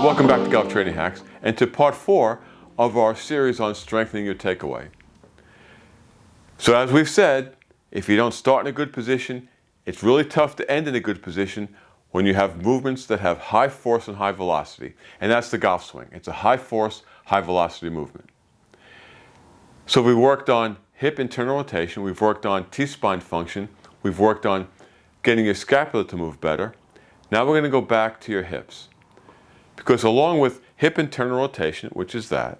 Welcome back to Golf Training Hacks and to part 4 of our series on strengthening your takeaway. So as we've said, if you don't start in a good position, it's really tough to end in a good position when you have movements that have high force and high velocity. And that's the golf swing. It's a high force, high velocity movement. So we worked on hip internal rotation, we've worked on T-spine function, we've worked on getting your scapula to move better. Now we're going to go back to your hips. Because along with hip internal rotation, which is that,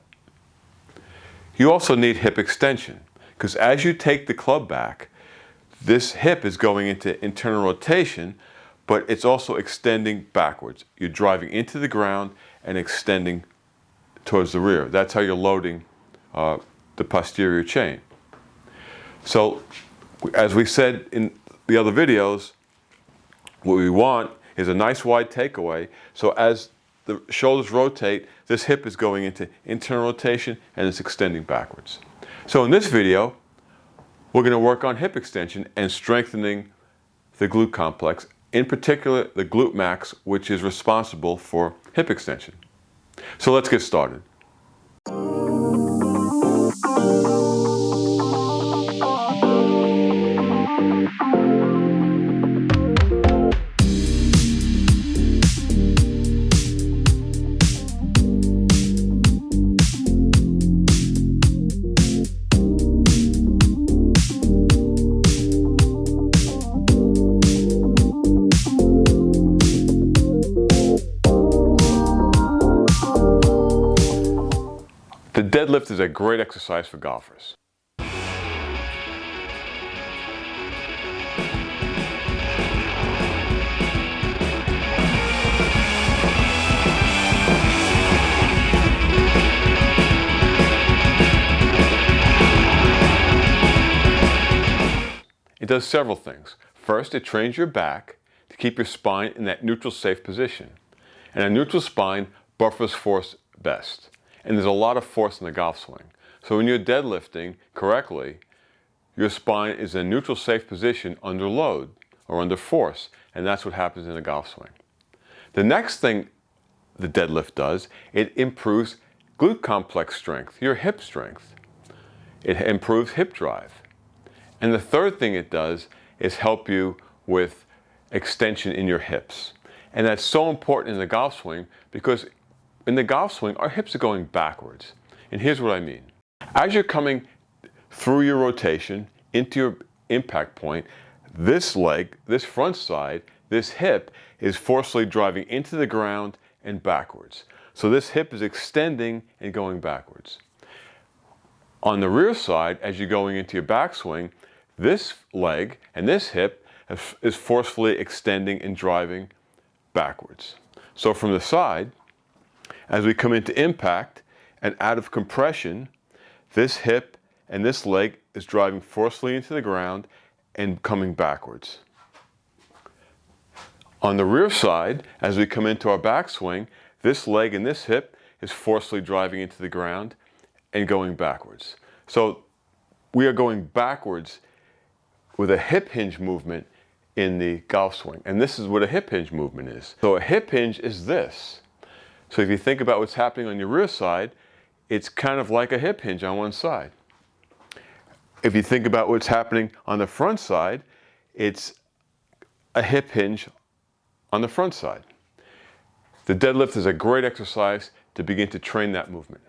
you also need hip extension. Because as you take the club back, this hip is going into internal rotation, but it's also extending backwards. You're driving into the ground and extending towards the rear. That's how you're loading the posterior chain. So, as we said in the other videos, what we want is a nice wide takeaway. So as the shoulders rotate, this hip is going into internal rotation and it's extending backwards. So in this video, we're going to work on hip extension and strengthening the glute complex, in particular the glute max, which is responsible for hip extension. So let's get started. The deadlift is a great exercise for golfers. It does several things. First, it trains your back to keep your spine in that neutral, safe position. And a neutral spine buffers force best. And there's a lot of force in the golf swing. So when you're deadlifting correctly, your spine is in a neutral, safe position under load or under force. And that's what happens in a golf swing. The next thing the deadlift does, it improves glute complex strength, your hip strength. It improves hip drive. And the third thing it does is help you with extension in your hips. And that's so important in the golf swing because in the golf swing, our hips are going backwards. And here's what I mean. As you're coming through your rotation into your impact point, this leg, this front side, this hip is forcefully driving into the ground and backwards. So this hip is extending and going backwards. On the rear side, as you're going into your backswing, this leg and this hip is forcefully extending and driving backwards. So from the side, as we come into impact and out of compression, this hip and this leg is driving forcefully into the ground and coming backwards. On the rear side, as we come into our backswing, this leg and this hip is forcefully driving into the ground and going backwards. So we are going backwards with a hip hinge movement in the golf swing. And this is what a hip hinge movement is. So a hip hinge is this. So if you think about what's happening on your rear side, it's kind of like a hip hinge on one side. If you think about what's happening on the front side, it's a hip hinge on the front side. The deadlift is a great exercise to begin to train that movement.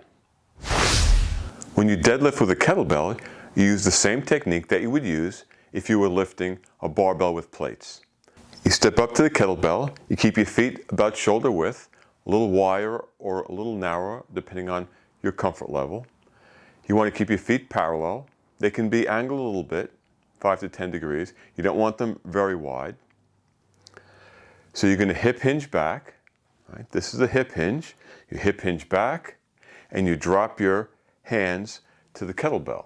When you deadlift with a kettlebell, you use the same technique that you would use if you were lifting a barbell with plates. You step up to the kettlebell, you keep your feet about shoulder width, a little wider or a little narrower, depending on your comfort level. You want to keep your feet parallel. They can be angled a little bit, 5 to 10 degrees. You don't want them very wide. So you're going to hip hinge back. Right? This is a hip hinge. You hip hinge back, and you drop your hands to the kettlebell,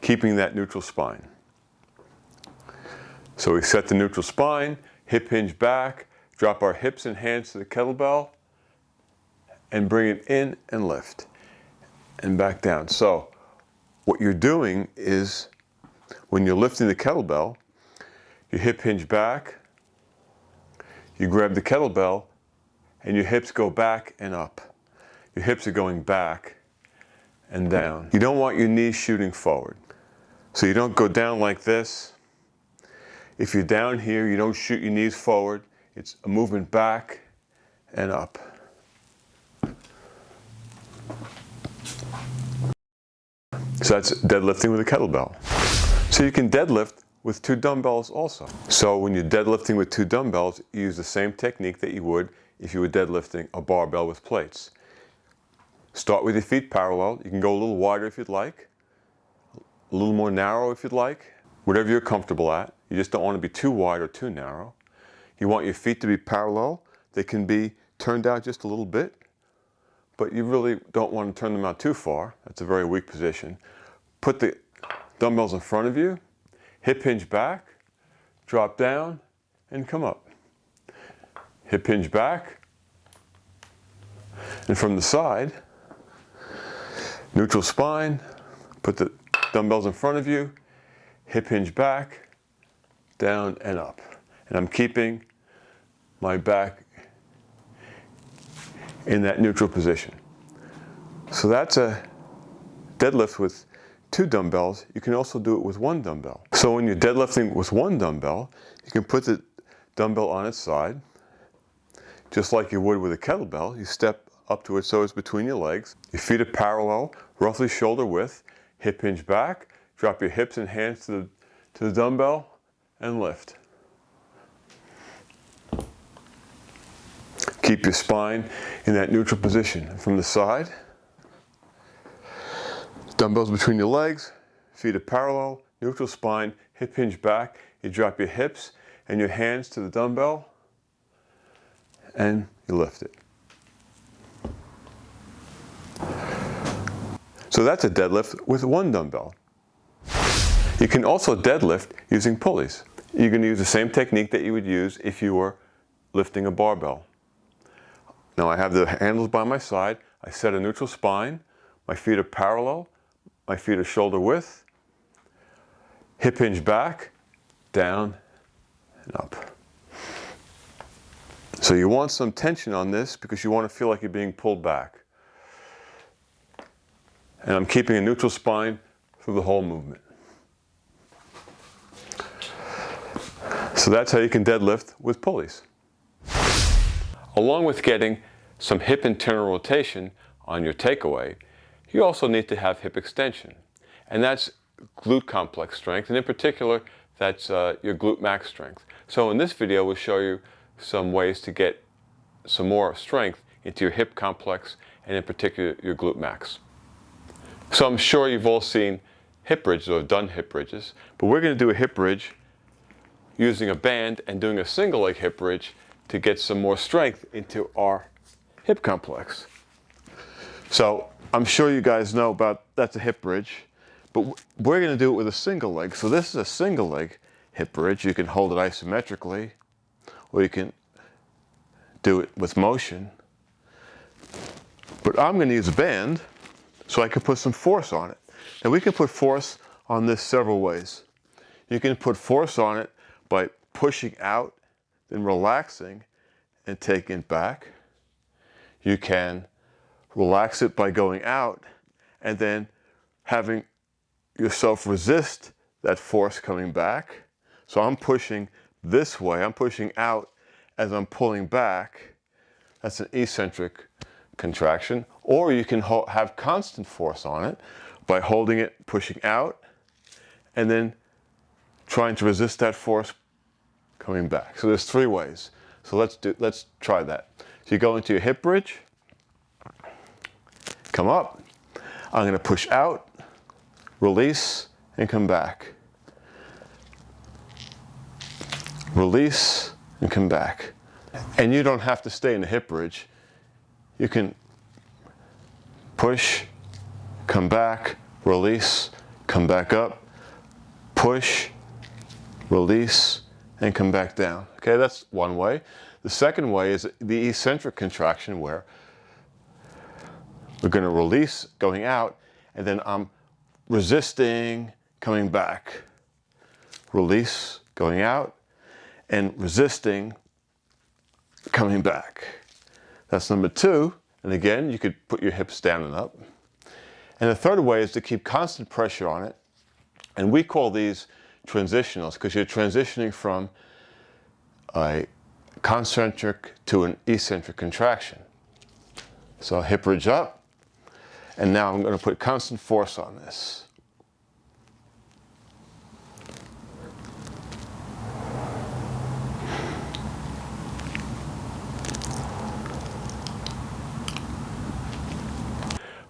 keeping that neutral spine. So we set the neutral spine, hip hinge back, drop our hips and hands to the kettlebell, and bring it in and lift, and back down. So what you're doing is, when you're lifting the kettlebell, you hip hinge back, you grab the kettlebell, and your hips go back and up. Your hips are going back and down. You don't want your knees shooting forward. So you don't go down like this. If you're down here, you don't shoot your knees forward. It's a movement back and up. So that's deadlifting with a kettlebell. So you can deadlift with 2 dumbbells also. So when you're deadlifting with 2 dumbbells, you use the same technique that you would if you were deadlifting a barbell with plates. Start with your feet parallel. You can go a little wider if you'd like, a little more narrow if you'd like, whatever you're comfortable at. You just don't want to be too wide or too narrow. You want your feet to be parallel. They can be turned out just a little bit, but you really don't want to turn them out too far. That's a very weak position. Put the dumbbells in front of you, hip hinge back, drop down, and come up. Hip hinge back, and from the side, neutral spine, put the dumbbells in front of you, hip hinge back, down and up. And I'm keeping my back in that neutral position. So that's a deadlift with 2 dumbbells. You can also do it with 1 dumbbell. So when you're deadlifting with 1 dumbbell, you can put the dumbbell on its side, just like you would with a kettlebell. You step up to it so it's between your legs. Your feet are parallel, roughly shoulder width, hip hinge back, drop your hips and hands to the dumbbell, and lift. Keep your spine in that neutral position. From the side, dumbbells between your legs, feet are parallel, neutral spine, hip hinge back. You drop your hips and your hands to the dumbbell, and you lift it. So that's a deadlift with 1 dumbbell. You can also deadlift using pulleys. You're going to use the same technique that you would use if you were lifting a barbell. Now I have the handles by my side. I set a neutral spine. My feet are parallel. My feet are shoulder width. Hip hinge back, down, and up. So you want some tension on this because you want to feel like you're being pulled back. And I'm keeping a neutral spine through the whole movement. So that's how you can deadlift with pulleys. Along with getting some hip internal rotation on your takeaway, you also need to have hip extension. And that's glute complex strength, and in particular, that's your glute max strength. So in this video, we'll show you some ways to get some more strength into your hip complex, and in particular, your glute max. So I'm sure you've all seen hip bridges or done hip bridges, but we're going to do a hip bridge using a band and doing a single leg hip bridge to get some more strength into our hip complex. So I'm sure you guys know about that's a hip bridge, but we're going to do it with a single leg. So this is a single leg hip bridge. You can hold it isometrically, or you can do it with motion. But I'm going to use a band so I can put some force on it. Now we can put force on this several ways. You can put force on it by pushing out, then relaxing and taking it back. You can relax it by going out and then having yourself resist that force coming back. So I'm pushing this way, I'm pushing out as I'm pulling back. That's an eccentric contraction. Or you can have constant force on it by holding it, pushing out, and then trying to resist that force coming back. So there's 3 ways. So let's try that. So you go into your hip bridge, come up, I'm going to push out, release, and come back. Release, and come back. And you don't have to stay in the hip bridge. You can push, come back, release, come back up, push, release, and come back down. Okay, that's one way. The second way is the eccentric contraction, where we're going to release going out, and then I'm resisting coming back. Release going out, and resisting coming back. That's number 2. And again, you could put your hips down and up. And the third way is to keep constant pressure on it. And we call these transitionals because you're transitioning from a concentric to an eccentric contraction. So hip bridge up. And now I'm going to put constant force on this.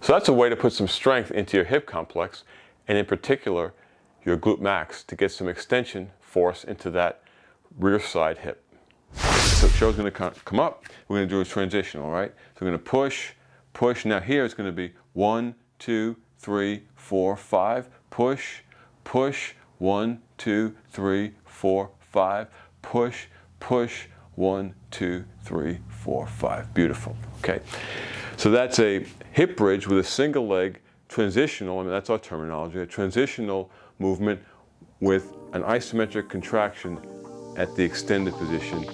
So that's a way to put some strength into your hip complex, and in particular, your glute max, to get some extension force into that rear side hip. So the show's going to come up. We're going to do a transition, all right? So we're going to push, push. Now here it's going to be 1, 2, 3, 4, 5. Push, push. 1, 2, 3, 4, 5. Push, push. 1, 2, 3, 4, 5. Beautiful. Okay. So that's a hip bridge with a single leg transitional, I mean that's our terminology, a transitional movement with an isometric contraction at the extended position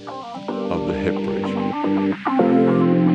of the hip bridge.